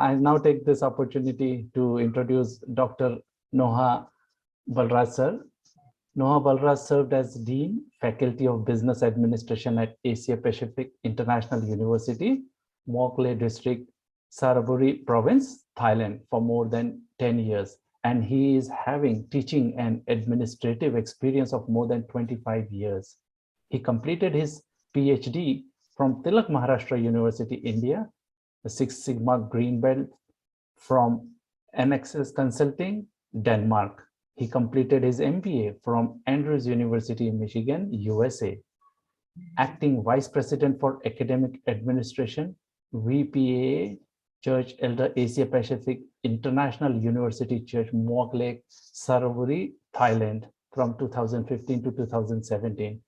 I now take this opportunity to introduce Dr. Noah Belraj sir. Noah Belraj served as Dean, Faculty of Business Administration at Asia Pacific International University, Mawkley District, Saraburi Province, Thailand for more than 10 years. And he is having teaching and administrative experience of more than 25 years. He completed his PhD from Tilak Maharashtra University, India, the Six Sigma Green Belt from NXS Consulting, Denmark. He completed his MBA from Andrews University in Michigan, USA. Acting Vice President for Academic Administration, VPAA, Church Elder Asia Pacific International University Church, Muak Lake, Saraburi, Thailand from 2015 to 2017.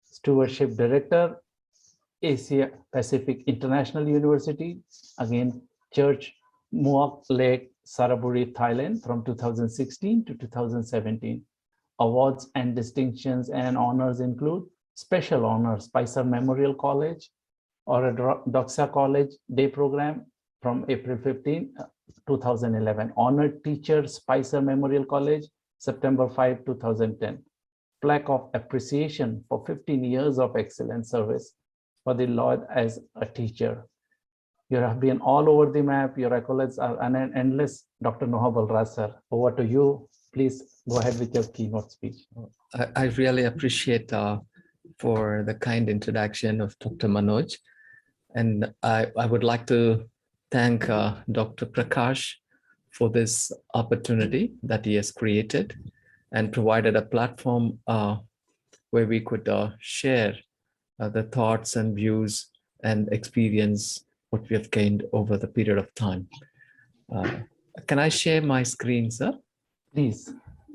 Stewardship Director, Asia Pacific International University, again, Church Muak Lake, Saraburi, Thailand from 2016 to 2017. Awards and distinctions and honors include Special Honors, Spicer Memorial College, or a Doxa College Day Program from April 15, 2011. Honored Teacher, Spicer Memorial College, September 5, 2010. Plaque of Appreciation for 15 years of excellent service for the Lord as a teacher. You have been all over the map. Your accolades are endless. Dr. Noah Belraj sir, over to you. Please go ahead with your keynote speech. I really appreciate for the kind introduction of Dr. Manoj. And I would like to thank Dr. Prakash for this opportunity that he has created and provided a platform where we could share the thoughts and views and experience what we have gained over the period of time. Can I share my screen, sir? Please,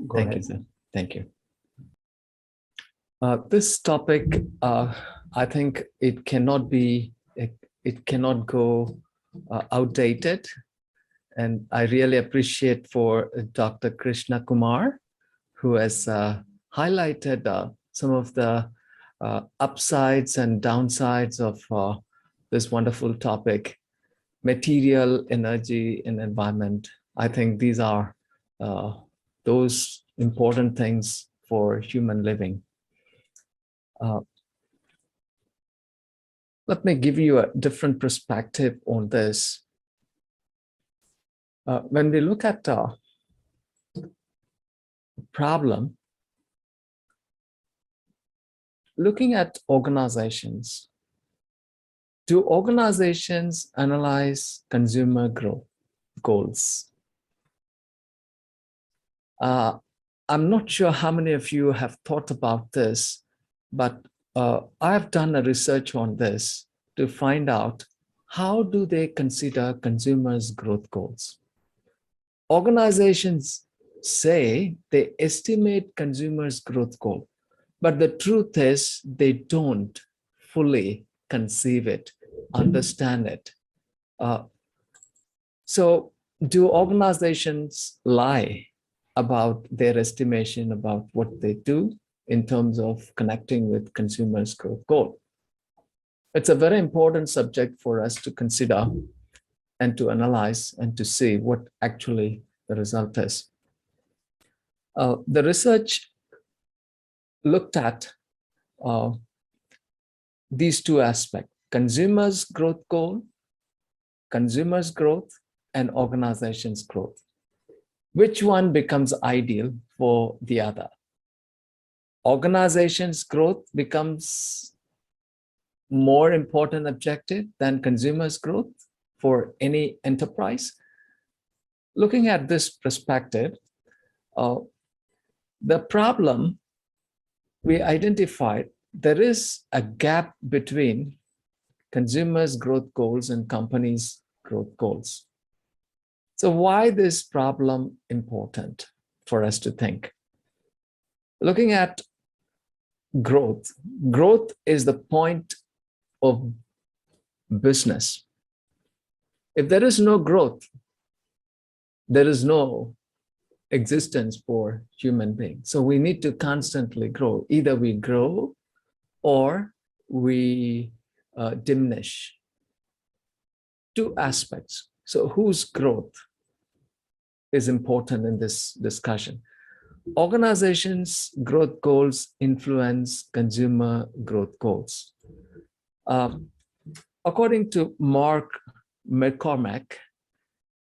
go Thank ahead. you, sir. Thank you. This topic, I think it cannot go outdated. And I really appreciate for Dr. Krishna Kumar, who has highlighted some of the upsides and downsides of this wonderful topic, material, energy, and environment. I think these are those important things for human living. Let me give you a different perspective on this. When we look at the problem, looking at organizations, do organizations analyze consumer growth goals? I'm not sure how many of you have thought about this, but I've done a research on this to find out how do they consider consumers' growth goals. Organizations say they estimate consumers' growth goal, but the truth is they don't fully conceive it, understand it. So do organizations lie about their estimation about what they do in terms of connecting with consumers' growth goal? It's a very important subject for us to consider and to analyze and to see what actually the result is. The research looked at these two aspects: consumers' growth goal, consumers' growth, and organizations' growth. Which one becomes ideal for the other? Organizations' growth becomes more important objective than consumers' growth for any enterprise. Looking at this perspective, the problem we identified, there is a gap between consumers' growth goals and companies' growth goals. So why this problem important for us to think? Looking at growth, growth is the point of business. If there is no growth, there is no existence for human beings. So we need to constantly grow. Either we grow or we diminish. Two aspects. So whose growth is important in this discussion? Organizations' growth goals influence consumer growth goals. According to Mark McCormack,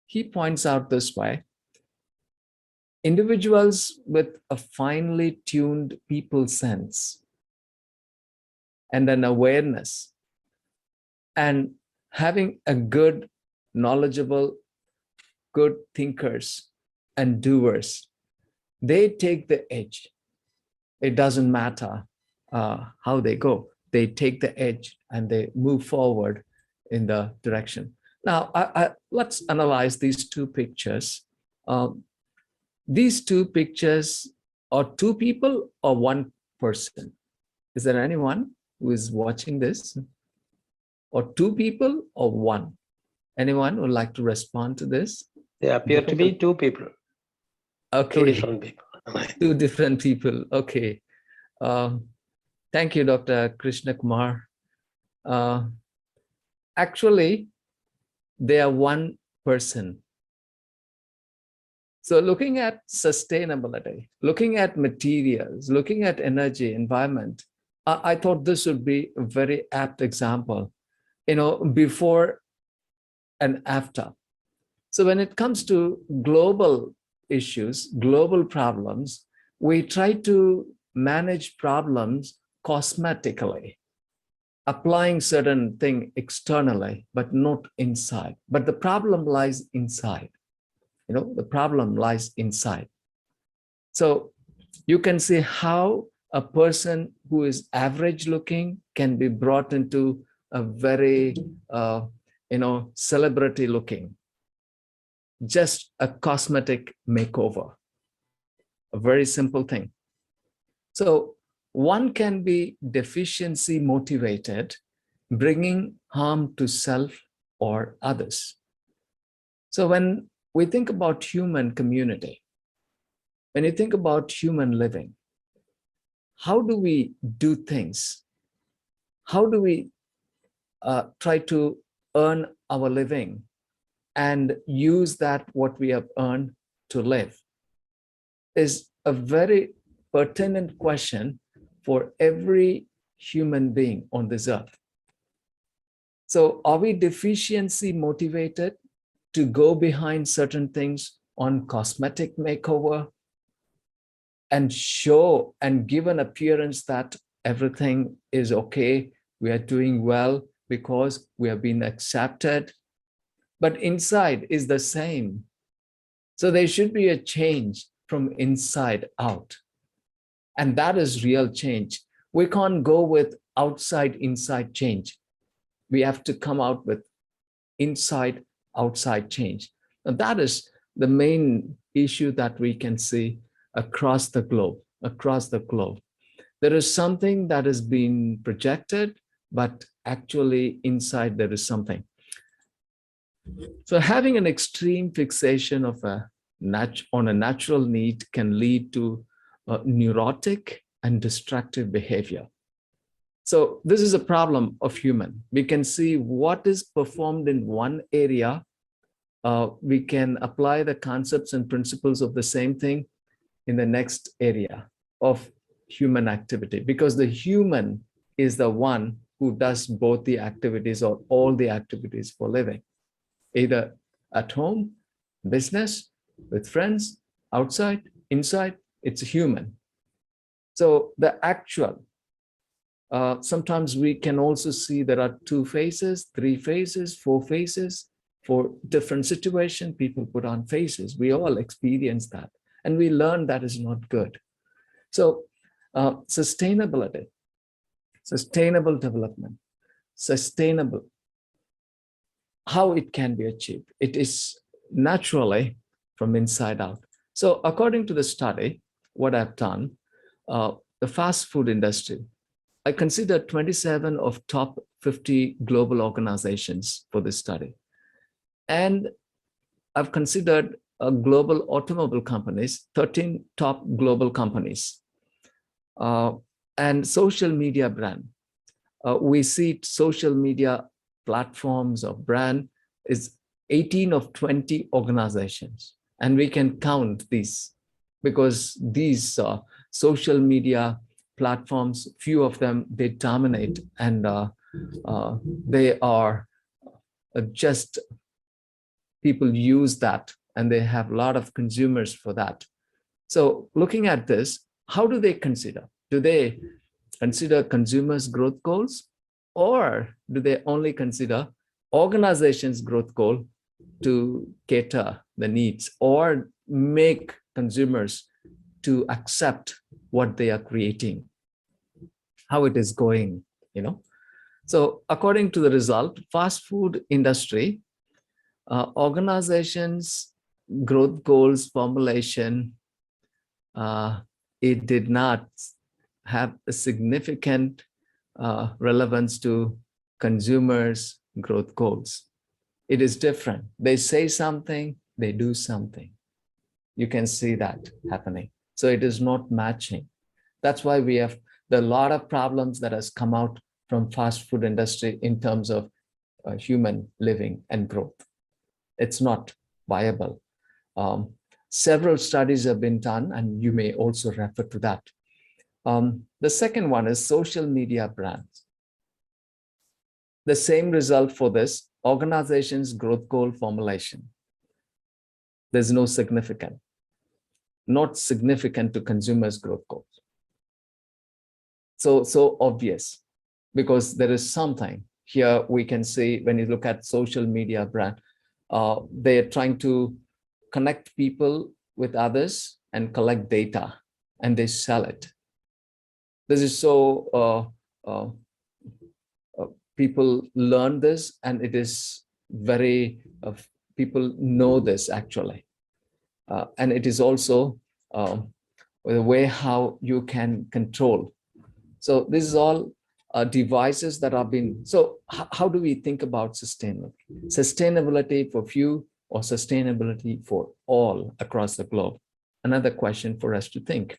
he points out this way: individuals with a finely tuned people sense and an awareness and having a good, knowledgeable, good thinkers and doers, they take the edge. It doesn't matter how they go. They take the edge and they move forward in the direction. Now, let's analyze these two pictures. These two pictures are two people or one person? Is there anyone who is watching this? Or two people or one? Anyone would like to respond to this? They appear to be two people. Okay. Two different people. Two different people. Okay. Thank you, Dr. Krishna Kumar. Actually, they are one person. So looking at sustainability, looking at materials, looking at energy, environment, I thought this would be a very apt example, before and after. So when it comes to global issues, global problems, we try to manage problems cosmetically, applying certain thing externally, but not inside. But the problem lies inside. The problem lies inside. So you can see how a person who is average looking can be brought into a very, celebrity looking. Just a cosmetic makeover, a very simple thing. So one can be deficiency motivated, bringing harm to self or others. So when we think about human community, when you think about human living, how do we do things? How do we try to earn our living and use that what we have earned to live? Is a very pertinent question for every human being on this earth. So are we deficiency motivated to go behind certain things on cosmetic makeover and show and give an appearance that everything is okay, we are doing well because we have been accepted, but inside is the same? So there should be a change from inside out. And that is real change. We can't go with outside, inside change. We have to come out with inside, outside change. And that is the main issue that we can see across the globe, There is something that is being projected, but actually inside there is something. So having an extreme fixation on a natural need can lead to neurotic and destructive behavior. So this is a problem of human. We can see what is performed in one area. We can apply the concepts and principles of the same thing in the next area of human activity, because the human is the one who does both the activities or all the activities for living, either at home, business, with friends, outside, inside, it's human. So the actual, sometimes we can also see there are 2 phases, 3 phases, 4 phases. For different situations, people put on faces. We all experience that. And we learn that is not good. So sustainability, sustainable development, sustainable, how it can be achieved. It is naturally from inside out. So according to the study, what I've done, the fast food industry, I considered 27 of top 50 global organizations for this study. And I've considered global automobile companies, 13 top global companies, and social media brand. We see social media platforms of brand is 18 of 20 organizations. And we can count these because these social media platforms, few of them, they dominate, and they are just, people use that, and they have a lot of consumers for that. So looking at this, how do they consider? Do they consider consumers' growth goals, or do they only consider organizations' growth goal to cater the needs or make consumers to accept what they are creating, how it is going, you know? So according to the result, fast food industry, organizations' growth goals formulation, it did not have a significant relevance to consumers' growth goals. It is different. They say something, they do something. You can see that happening. So it is not matching. That's why we have a lot of problems that has come out from fast food industry in terms of human living and growth. It's not viable. Several studies have been done, and you may also refer to that. The second one is social media brands. The same result for this, organization's growth goal formulation. There's no significant, not significant to consumers' growth goals. So obvious, because there is something here we can see when you look at social media brand, they're trying to connect people with others and collect data, and they sell it. This is so, people learn this, and it is very, people know this actually. And it is also the way how you can control. So this is all devices that have been, so how do we think about sustainability? Sustainability for few or sustainability for all across the globe? Another question for us to think.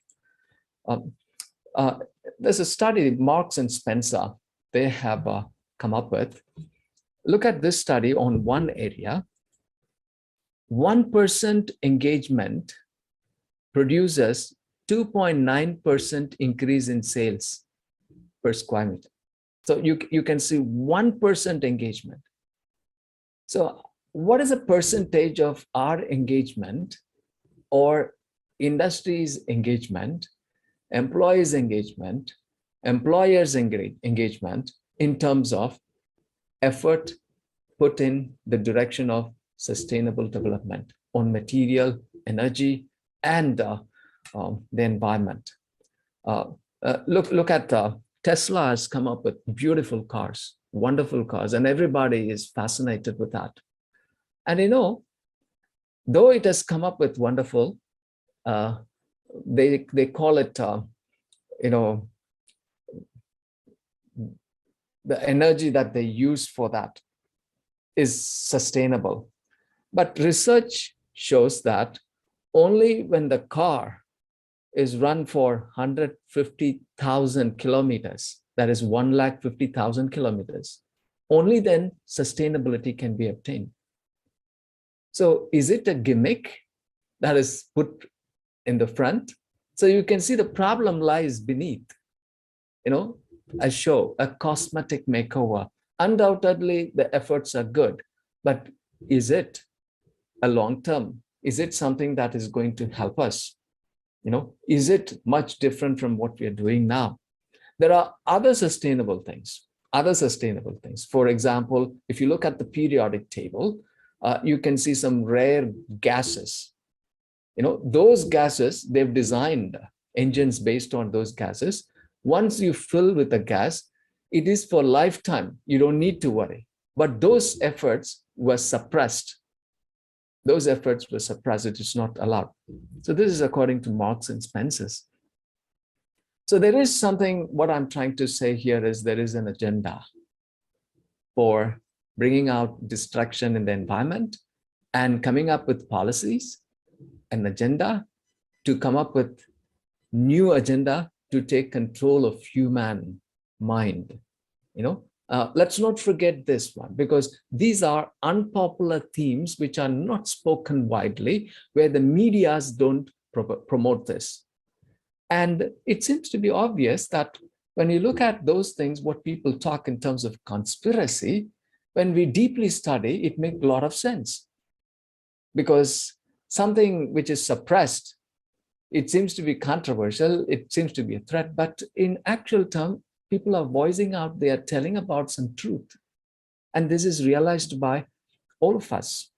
There's a study, Marks and Spencer, they have come up with. Look at this study on one area. 1% engagement produces 2.9% increase in sales per square meter. So you can see 1% engagement. So what is a percentage of our engagement or industry's engagement, employees' engagement, employers' engagement in terms of effort put in the direction of sustainable development on material, energy, and the environment? Look at Tesla has come up with beautiful cars, wonderful cars, and everybody is fascinated with that. And you know, though it has come up with wonderful, they call it, you know, the energy that they use for that is sustainable. But research shows that only when the car is run for 150,000 kilometers, that is 150,000 kilometers, only then sustainability can be obtained. So is it a gimmick that is put in the front? So you can see the problem lies beneath, you know, a show, a cosmetic makeover. Undoubtedly, the efforts are good, but is it a long term? Is it something that is going to help us? You know, is it much different from what we are doing now? There are other sustainable things, For example, if you look at the periodic table, you can see some rare gases. You know, those gases, they've designed engines based on those gases. Once you fill with the gas, it is for lifetime. You don't need to worry. But those efforts were suppressed. Those efforts were suppressed. It is not allowed. So this is according to Marks and Spencer's. So there is something, what I'm trying to say here is there is an agenda for bringing out destruction in the environment and coming up with policies, an agenda to come up with new agenda to take control of human mind, you know, Let's not forget this one, because these are unpopular themes which are not spoken widely, where the medias don't promote this. And it seems to be obvious that when you look at those things, what people talk in terms of conspiracy, when we deeply study, it makes a lot of sense. Because something which is suppressed, it seems to be controversial, it seems to be a threat, but in actual term, people are voicing out, they are telling about some truth. And this is realized by all of us.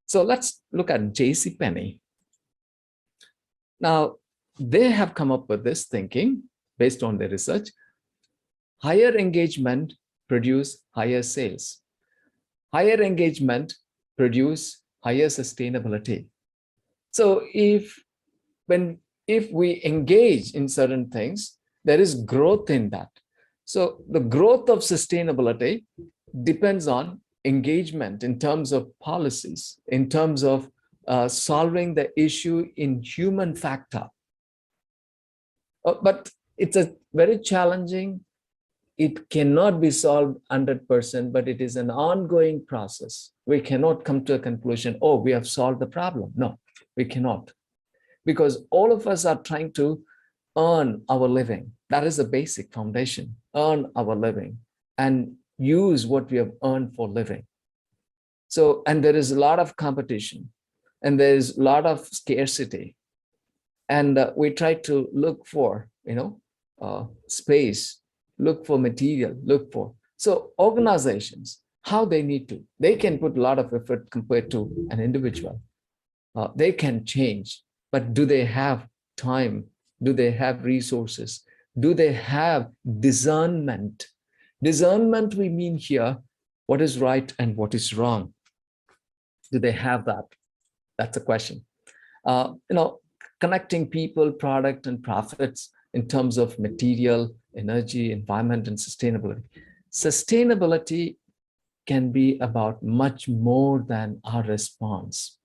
So let's look at J.C. Penney. Now, they have come up with this thinking based on their research. Higher engagement produce higher sales. Higher engagement produce higher sustainability. So if we engage in certain things, there is growth in that. So the growth of sustainability depends on engagement in terms of policies, in terms of solving the issue in human factor. But it's a very challenging, it cannot be solved 100%, but it is an ongoing process. We cannot come to a conclusion, oh, we have solved the problem. No, we cannot. Because all of us are trying to earn our living. That is the basic foundation, earn our living and use what we have earned for living. So, and there is a lot of competition and there is a lot of scarcity. And we try to look for, space, look for material, look for. So organizations, how they need to, they can put a lot of effort compared to an individual. They can change, but do they have time? Do they have resources? Do they have discernment? Discernment, we mean here, what is right and what is wrong. Do they have that? That's a question. Connecting people, product, and profits in terms of material, energy, environment, and sustainability. Sustainability can be about much more than our response.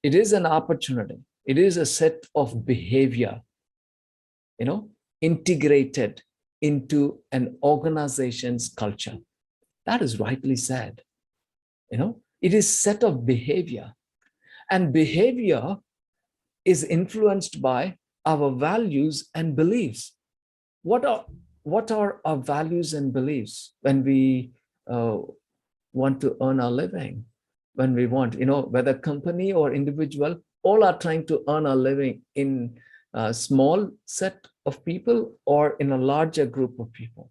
It is an opportunity. It is a set of behavior, integrated into an organization's culture. That is rightly said. It is set of behavior, and behavior is influenced by our values and beliefs. What are our values and beliefs when we want to earn our living? When we want, whether company or individual, all are trying to earn a living in a small set of people or in a larger group of people.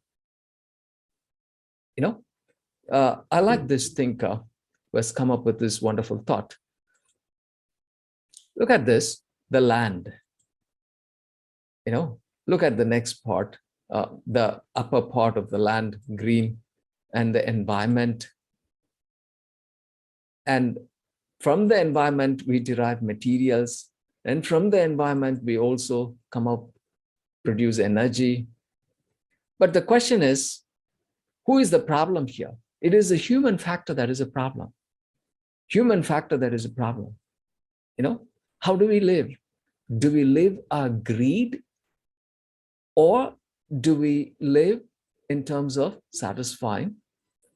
I like this thinker who has come up with this wonderful thought. Look at this, the land. Look at the next part, the upper part of the land, green, and the environment. And from the environment, we derive materials. And from the environment, we also produce energy. But the question is, who is the problem here? It is a human factor that is a problem. Human factor that is a problem. How do we live? Do we live our greed? Or do we live in terms of satisfying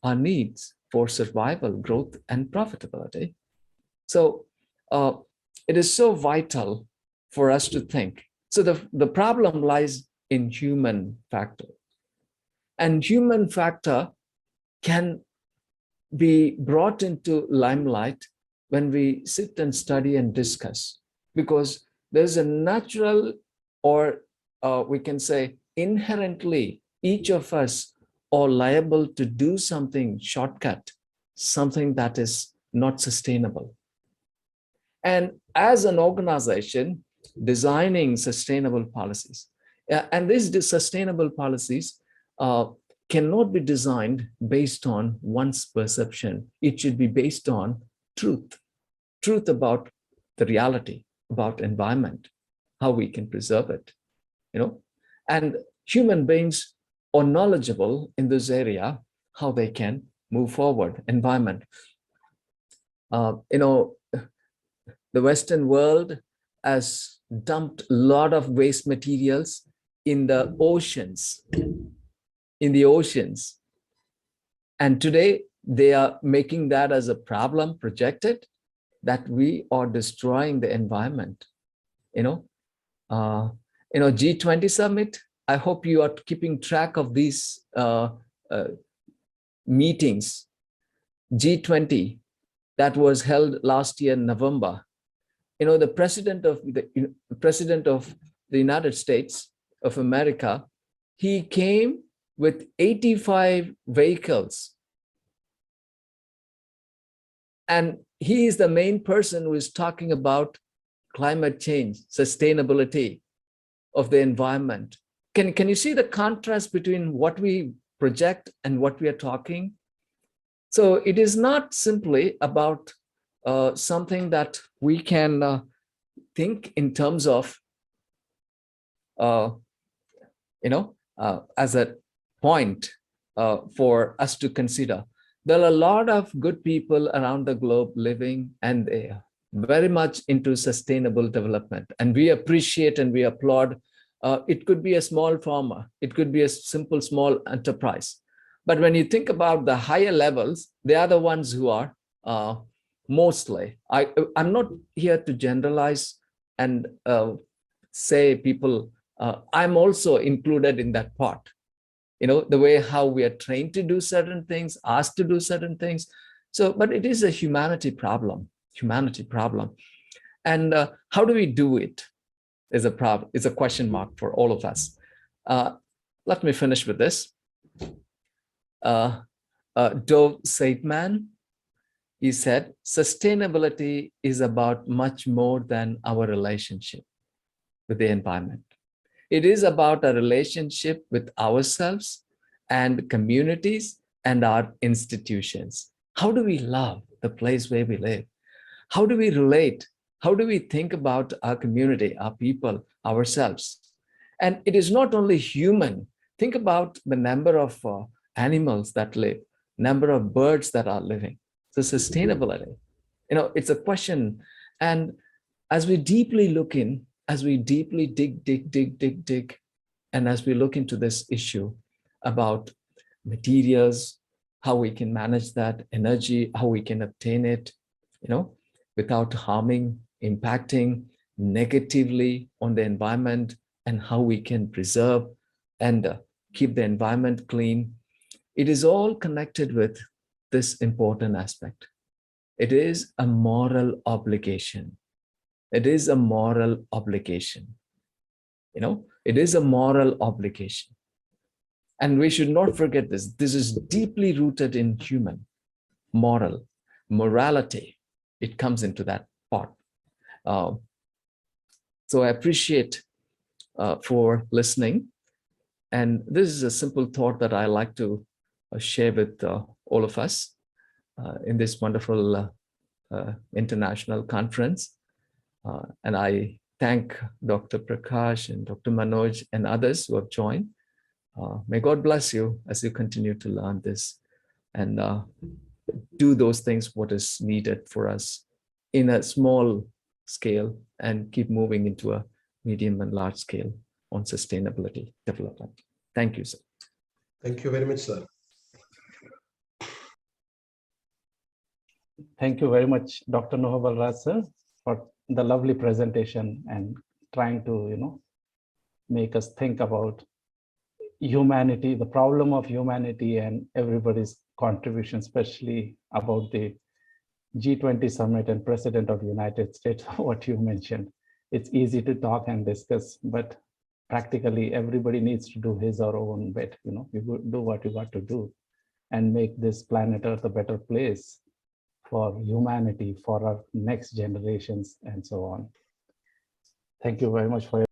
our needs for survival, growth, and profitability? So it is so vital for us to think. So the problem lies in human factor. And human factor can be brought into limelight when we sit and study and discuss, because there's a natural, or we can say inherently, each of us are liable to do something shortcut, something that is not sustainable. And as an organization, designing sustainable policies, and these sustainable policies cannot be designed based on one's perception. It should be based on truth about the reality, about environment, how we can preserve it, and human beings are knowledgeable in this area, how they can move forward, environment. The Western world has dumped a lot of waste materials in the oceans. And today they are making that as a problem projected, that we are destroying the environment. You know, G20 summit. I hope you are keeping track of these uh, meetings. G20 that was held last year in November. The president of the United States of America, he came with 85 vehicles, and he is the main person who is talking about climate change, sustainability of the environment. Can you see the contrast between what we project and what we are talking? So it is not simply about something that we can think in terms of, as a point for us to consider. There are a lot of good people around the globe living, and they are very much into sustainable development. And we appreciate and we applaud. It could be a small farmer. It could be a simple, small enterprise. But when you think about the higher levels, they are the ones who are mostly, I'm not here to generalize and say people, I'm also included in that part. The way how we are trained to do certain things, asked to do certain things. So, but it is a humanity problem. And how do we do it is a problem, is a question mark for all of us. Let me finish with this. Dov Seidman, he said, sustainability is about much more than our relationship with the environment. It is about a relationship with ourselves and communities and our institutions. How do we love the place where we live? How do we relate? How do we think about our community, our people, ourselves? And it is not only human. Think about the number of animals that live, number of birds that are living. So sustainability, it's a question. And as we deeply look in, as we deeply dig, and as we look into this issue about materials, how we can manage that energy, how we can obtain it, without harming, impacting negatively on the environment, and how we can preserve and keep the environment clean. It is all connected with this important aspect. It is a moral obligation. It is a moral obligation. It is a moral obligation. And we should not forget this. This is deeply rooted in human morality. It comes into that part. So I appreciate for listening. And this is a simple thought that I like to share with all of us in this wonderful international conference. And I thank Dr. Prakash and Dr. Manoj and others who have joined. May God bless you as you continue to learn this and do those things what is needed for us in a small scale and keep moving into a medium and large scale on sustainability development. Thank you, sir. Thank you very much, sir. Thank you very much, Dr. Noah Belraj, sir, for the lovely presentation and trying to, make us think about humanity, the problem of humanity, and everybody's contribution, especially about the G20 summit and President of the United States, what you mentioned. It's easy to talk and discuss, but practically everybody needs to do his or her own bit. You do what you got to do and make this planet Earth a better place for humanity, for our next generations, and so on. Thank you very much for your